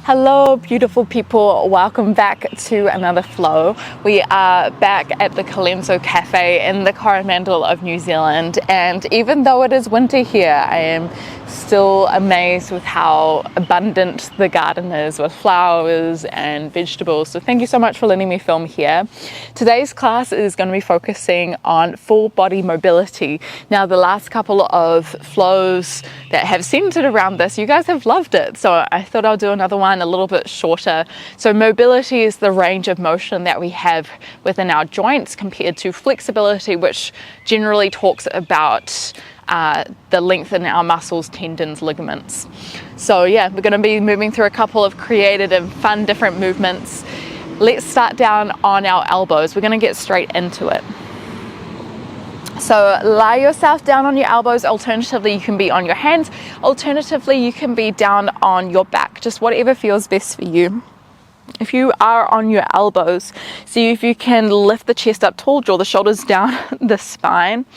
Hello beautiful people, welcome back to another flow. We are back at the Calenso Cafe in the Coromandel of New Zealand, and even though it is winter here, I am still amazed with how abundant the garden is with flowers and vegetables. So thank you so much for letting me film here. Today's class is going to be focusing on full body mobility. Now the last couple of flows that have centered around this, you guys have loved it, so I thought I'll do another one a little bit shorter. So mobility is the range of motion that we have within our joints compared to flexibility, which generally talks about the length in our muscles, tendons, ligaments. So yeah, we're going to be moving through a couple of creative and fun different movements. Let's start down on our elbows. We're going to get straight into it. So lie yourself down on your elbows. Alternatively, you can be on your hands. Alternatively, you can be down on your back, just whatever feels best for you. If you are on your elbows, see if you can lift the chest up tall, draw the shoulders down the spine,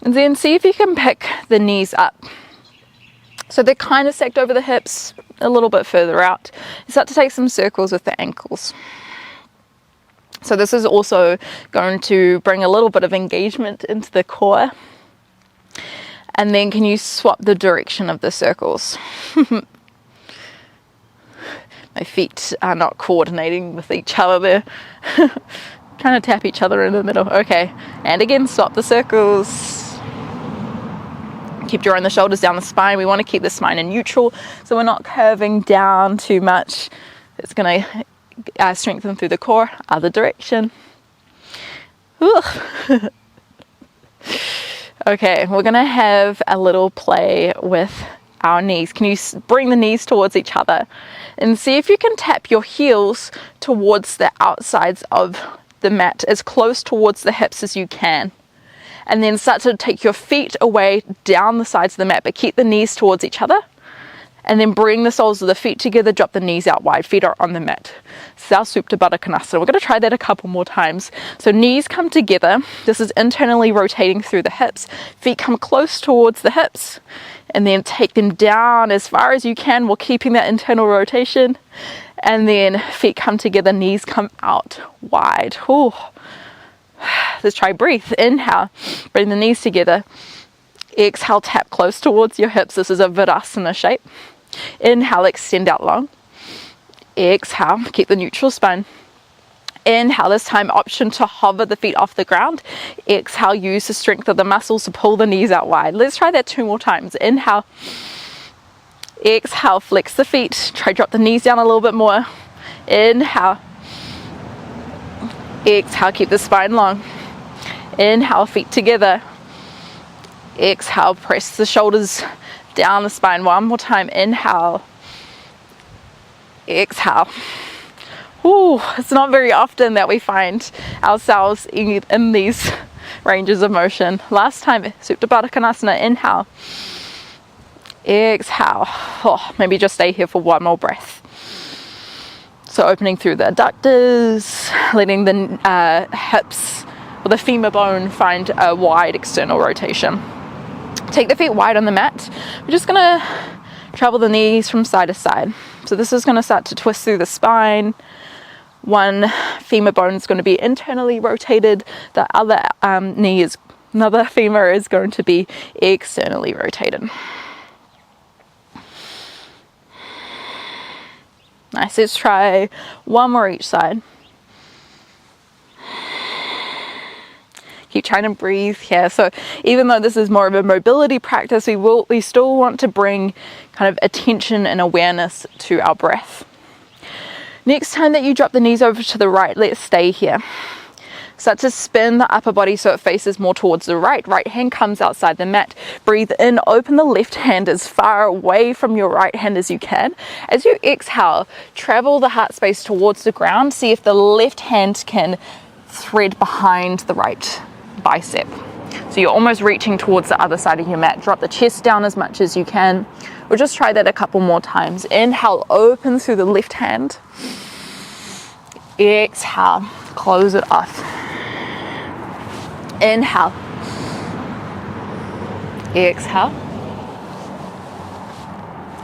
and then see if you can pick the knees up. So they're kind of stacked over the hips, a little bit further out. You start to take some circles with the ankles. So this is also going to bring a little bit of engagement into the core. And then can you swap the direction of the circles? My feet are not coordinating with each other there. Trying to tap each other in the middle. Okay, and again, swap the circles. Keep drawing the shoulders down the spine. We want to keep the spine in neutral, so we're not curving down too much. It's going to strengthen through the core. Other direction. Okay, we're gonna have a little play with our knees. Can you bring the knees towards each other and see if you can tap your heels towards the outsides of the mat, as close towards the hips as you can, and then start to take your feet away down the sides of the mat, but keep the knees towards each other. And then bring the soles of the feet together, drop the knees out wide, feet are on the mat. Supta Baddha Konasana. We're going to try that a couple more times. So knees come together. This is internally rotating through the hips. Feet come close towards the hips. And then take them down as far as you can while keeping that internal rotation. And then feet come together, knees come out wide. Ooh. Let's try breathe. Inhale, bring the knees together. Exhale, tap close towards your hips. This is a Virasana shape. Inhale, extend out long. Exhale, keep the neutral spine. Inhale, this time option to hover the feet off the ground. Exhale, use the strength of the muscles to pull the knees out wide. Let's try that 2 more times. Inhale. Exhale, flex the feet. Try drop the knees down a little bit more. Inhale. Exhale, keep the spine long. Inhale, feet together. Exhale, press the shoulders down the spine. 1 more time. Inhale. Exhale. Ooh, it's not very often that we find ourselves in these ranges of motion. Last time, Supta Baddha Konasana. Inhale. Exhale. Oh, maybe just stay here for 1 more breath. So opening through the adductors, letting the hips or the femur bone find a wide external rotation. Take the feet wide on the mat. We're just going to travel the knees from side to side. So this is going to start to twist through the spine. One femur bone is going to be internally rotated. The other another femur is going to be externally rotated. Nice. Let's try 1 more each side. Keep trying to breathe here. So even though this is more of a mobility practice, we still want to bring kind of attention and awareness to our breath. Next time that you drop the knees over to the right, let's stay here. Start to spin the upper body so it faces more towards the right. Right hand comes outside the mat. Breathe in, open the left hand as far away from your right hand as you can. As you exhale, travel the heart space towards the ground. See if the left hand can thread behind the right bicep. So you're almost reaching towards the other side of your mat. Drop the chest down as much as you can. We'll just try that a couple more times. Inhale, open through the left hand. Exhale, close it off. Inhale. Exhale.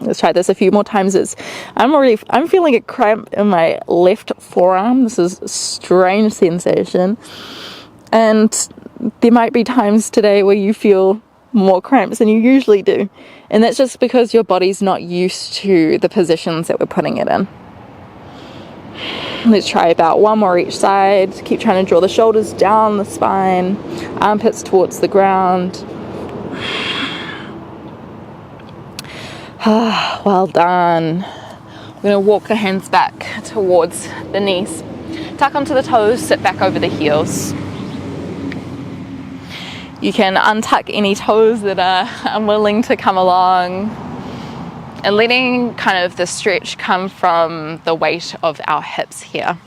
Let's try this a few more times. I'm feeling a cramp in my left forearm. This is a strange sensation. And there might be times today where you feel more cramps than you usually do. And that's just because your body's not used to the positions that we're putting it in. Let's try about one more each side. Keep trying to draw the shoulders down the spine, armpits towards the ground. Well done. We're going to walk the hands back towards the knees. Tuck onto the toes, sit back over the heels. You can untuck any toes that are unwilling to come along, and letting kind of the stretch come from the weight of our hips here.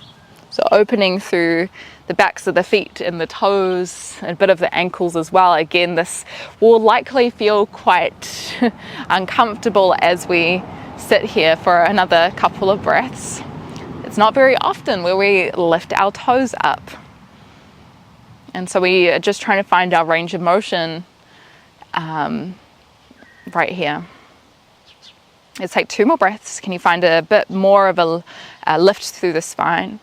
So opening through the backs of the feet and the toes, and a bit of the ankles as well. Again, this will likely feel quite uncomfortable as we sit here for another couple of breaths. It's not very often where we lift our toes up. And so we are just trying to find our range of motion right here. Let's take 2 more breaths. Can you find a bit more of a lift through the spine?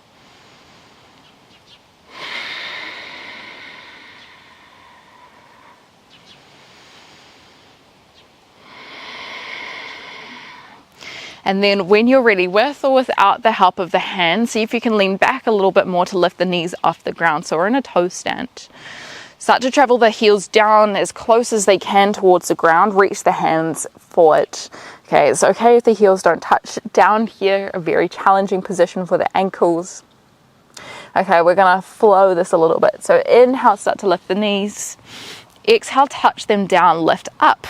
And then when you're ready, with or without the help of the hands, see if you can lean back a little bit more to lift the knees off the ground. So we're in a toe stand. Start to travel the heels down as close as they can towards the ground. Reach the hands forward. Okay, it's okay if the heels don't touch. Down here, a very challenging position for the ankles. Okay, we're gonna flow this a little bit. So inhale, start to lift the knees. Exhale, touch them down, lift up.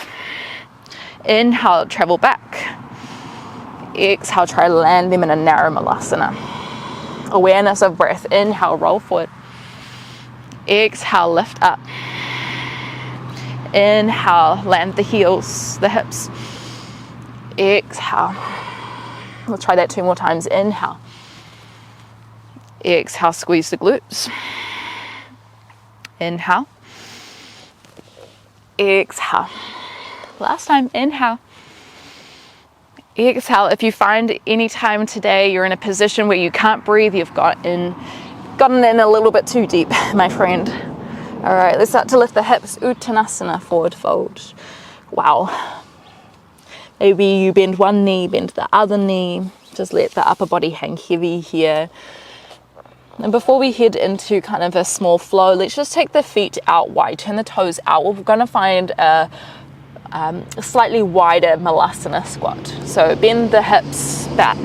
Inhale, travel back. Exhale, try to land them in a narrow malasana. Awareness of breath. Inhale, roll forward. Exhale, lift up. Inhale, land the heels, the hips. Exhale. We'll try that 2 more times. Inhale. Exhale, squeeze the glutes. Inhale. Exhale. Last time, inhale. Exhale. If you find any time today you're in a position where you can't breathe, you've gotten in a little bit too deep, my friend. All right, let's start to lift the hips. Uttanasana, forward fold. Wow. Maybe you bend one knee, bend the other knee. Just let the upper body hang heavy here. And before we head into kind of a small flow, let's just take the feet out wide, turn the toes out. We're going to find a slightly wider malasana squat. So bend the hips back,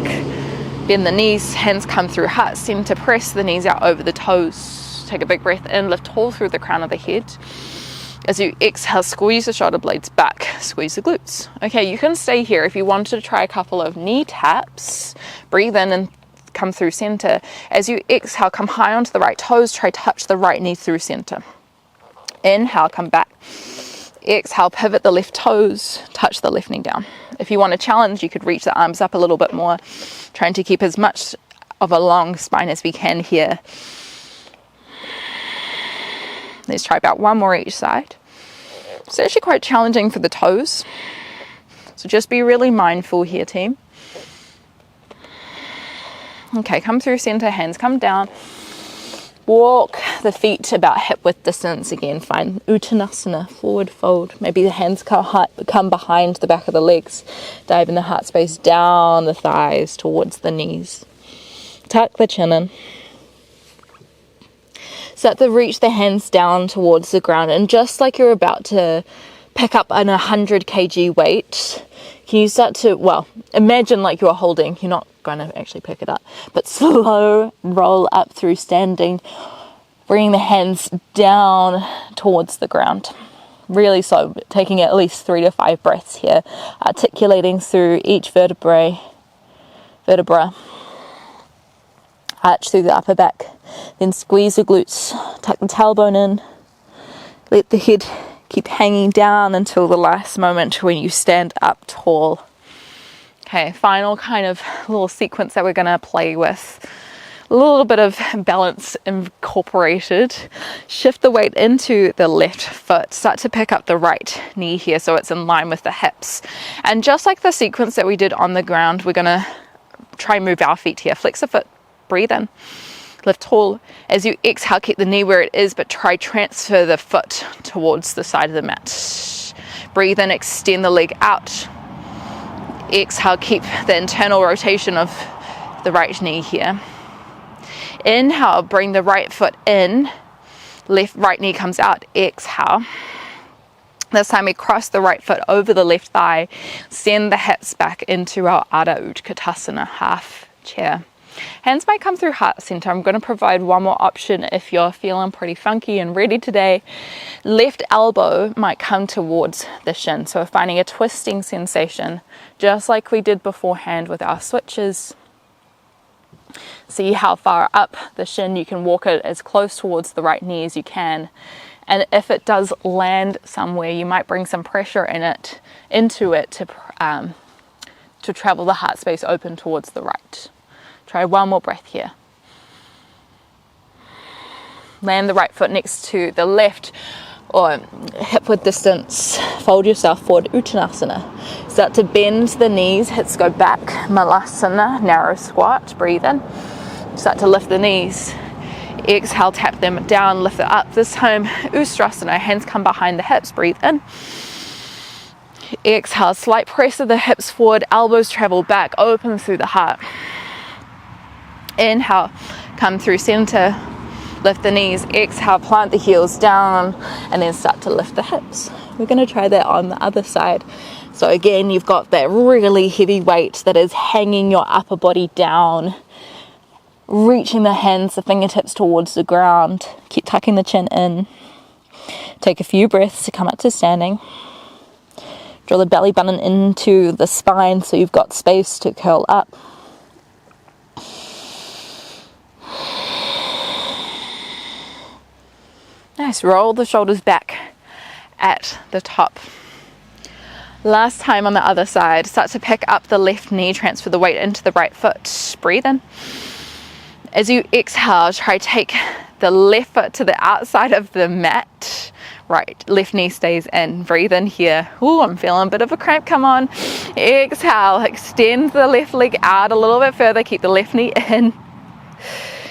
bend the knees, hands come through heart center, press the knees out over the toes. Take a big breath in, lift tall through the crown of the head. As you exhale, squeeze the shoulder blades back, squeeze the glutes. Okay, you can stay here. If you want to try a couple of knee taps, breathe in and come through center. As you exhale, come high onto the right toes, try touch the right knee through center. Inhale, come back. Exhale, pivot the left toes, touch the left knee down. If you want a challenge, you could reach the arms up a little bit more, trying to keep as much of a long spine as we can here. Let's try about 1 more each side. It's actually quite challenging for the toes, so just be really mindful here, team. Okay, come through center, hands come down. Walk the feet about hip width distance again. Find Uttanasana, forward fold. Maybe the hands come behind the back of the legs. Dive in the heart space, down the thighs towards the knees. Tuck the chin in. Start to reach the hands down towards the ground, and just like you're about to pick up an 100 kg weight, can you start to, well, imagine like you're holding, you're not going to actually pick it up, but slow roll up through standing, bringing the hands down towards the ground. Really slow, taking at least 3 to 5 breaths here, articulating through each vertebra. Arch through the upper back, then squeeze the glutes, tuck the tailbone in, let the head keep hanging down until the last moment when you stand up tall. Okay, final kind of little sequence that we're going to play with. A little bit of balance incorporated. Shift the weight into the left foot. Start to pick up the right knee here so it's in line with the hips. And just like the sequence that we did on the ground, we're going to try and move our feet here. Flex the foot, breathe in, lift tall. As you exhale, keep the knee where it is, but try transfer the foot towards the side of the mat. Breathe in, extend the leg out. Exhale, keep the internal rotation of the right knee here. Inhale, bring the right foot in, right knee comes out. Exhale. This time we cross the right foot over the left thigh, send the hips back into our Ardha Utkatasana, half chair. Hands might come through heart center. I'm going to provide one more option if you're feeling pretty funky and ready today. Left elbow might come towards the shin. So we're finding a twisting sensation, just like we did beforehand with our switches. See how far up the shin you can walk it as close towards the right knee as you can. And if it does land somewhere, you might bring some pressure into it to travel the heart space open towards the right. Try one more breath here. Land the right foot next to the left or hip width distance. Fold yourself forward, Uttanasana. Start to bend the knees, hips go back, Malasana, narrow squat, breathe in. Start to lift the knees. Exhale, tap them down, lift it up. This time, Ustrasana, hands come behind the hips, breathe in. Exhale, slight press of the hips forward, elbows travel back, open through the heart. Inhale, come through center, lift the knees. Exhale, plant the heels down, and then start to lift the hips. We're going to try that on the other side. So again, you've got that really heavy weight that is hanging your upper body down, reaching the hands, the fingertips towards the ground. Keep tucking the chin in. Take a few breaths to come up to standing. Draw the belly button into the spine so you've got space to curl up. Nice, roll the shoulders back at the top. Last time on the other side, start to pick up the left knee, transfer the weight into the right foot. Breathe in. As you exhale, try take the left foot to the outside of the mat. Right, left knee stays in. Breathe in here. Ooh, I'm feeling a bit of a cramp. Come on. Exhale, extend the left leg out a little bit further. Keep the left knee in.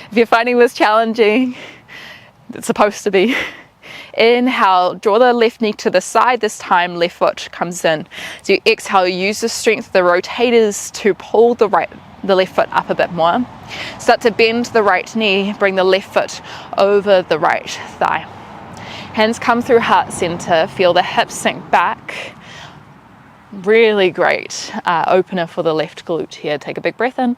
If you're finding this challenging, it's supposed to be. Inhale, draw the left knee to the side. This time, left foot comes in. So you exhale, use the strength of the rotators to pull the left foot up a bit more. Start to bend the right knee, bring the left foot over the right thigh. Hands come through heart center, feel the hips sink back. Really great opener for the left glute here. Take a big breath in.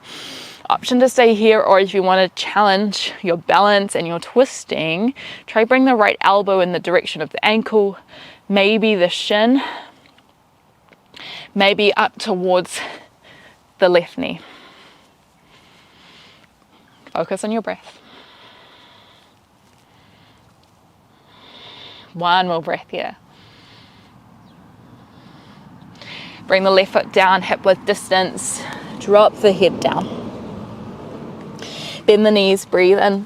Option to stay here, or if you want to challenge your balance and your twisting, try bring the right elbow in the direction of the ankle, maybe the shin, maybe up towards the left knee. Focus on your breath. One more breath here. Bring the left foot down, hip width distance, drop the head down. Bend the knees, breathe in.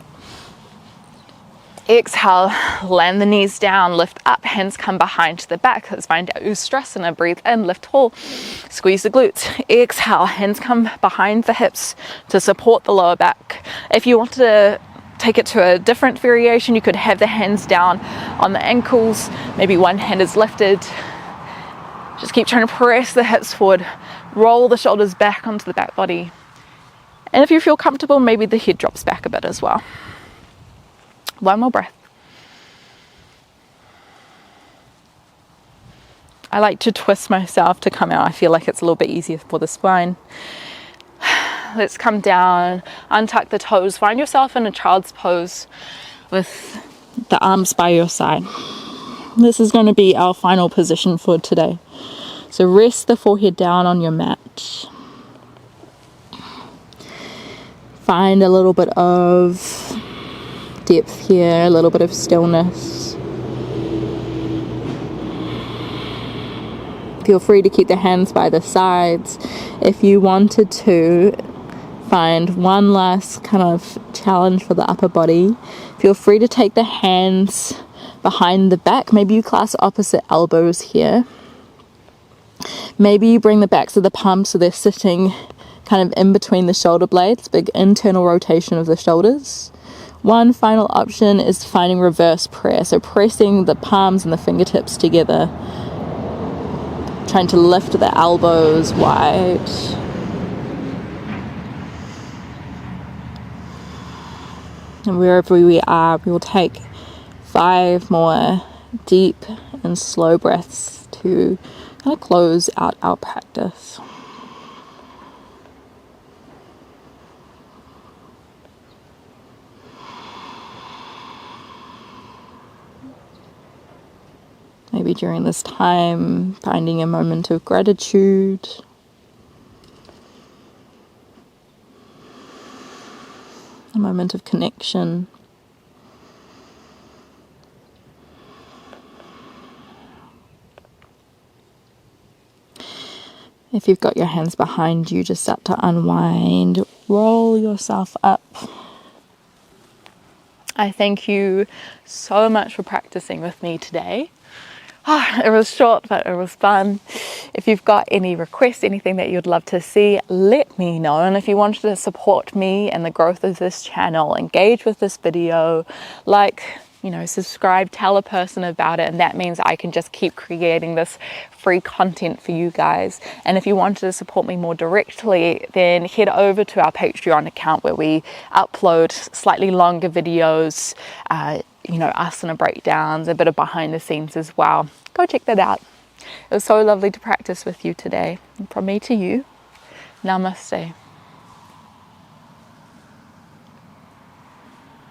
Exhale, land the knees down, lift up, hands come behind the back. Let's find Ustrasana, breathe in, lift tall, squeeze the glutes. Exhale, hands come behind the hips to support the lower back. If you want to take it to a different variation, you could have the hands down on the ankles, maybe one hand is lifted. Just keep trying to press the hips forward, roll the shoulders back onto the back body. And if you feel comfortable, maybe the head drops back a bit as well. One more breath. I like to twist myself to come out. I feel like it's a little bit easier for the spine. Let's come down, untuck the toes. Find yourself in a child's pose with the arms by your side. This is going to be our final position for today. So rest the forehead down on your mat. Find a little bit of depth here, a little bit of stillness. Feel free to keep the hands by the sides. If you wanted to, find one last kind of challenge for the upper body. Feel free to take the hands behind the back. Maybe you clasp opposite elbows here. Maybe you bring the backs of the palms so they're sitting kind of in between the shoulder blades, big internal rotation of the shoulders. One final option is finding reverse prayer, so pressing the palms and the fingertips together, trying to lift the elbows wide. And wherever we are, we will take 5 more deep and slow breaths to kind of close out our practice. Maybe during this time, finding a moment of gratitude. A moment of connection. If you've got your hands behind you, just start to unwind. Roll yourself up. I thank you so much for practicing with me today. It was short, but it was fun. If you've got any requests, anything that you'd love to see, let me know. And if you wanted to support me and the growth of this channel, engage with this video, subscribe, tell a person about it, and that means I can just keep creating this free content for you guys. And if you wanted to support me more directly, then head over to our Patreon account where we upload slightly longer videos, asana breakdowns, a bit of behind the scenes as well. Go check that out. It was so lovely to practice with you today. And from me to you, namaste.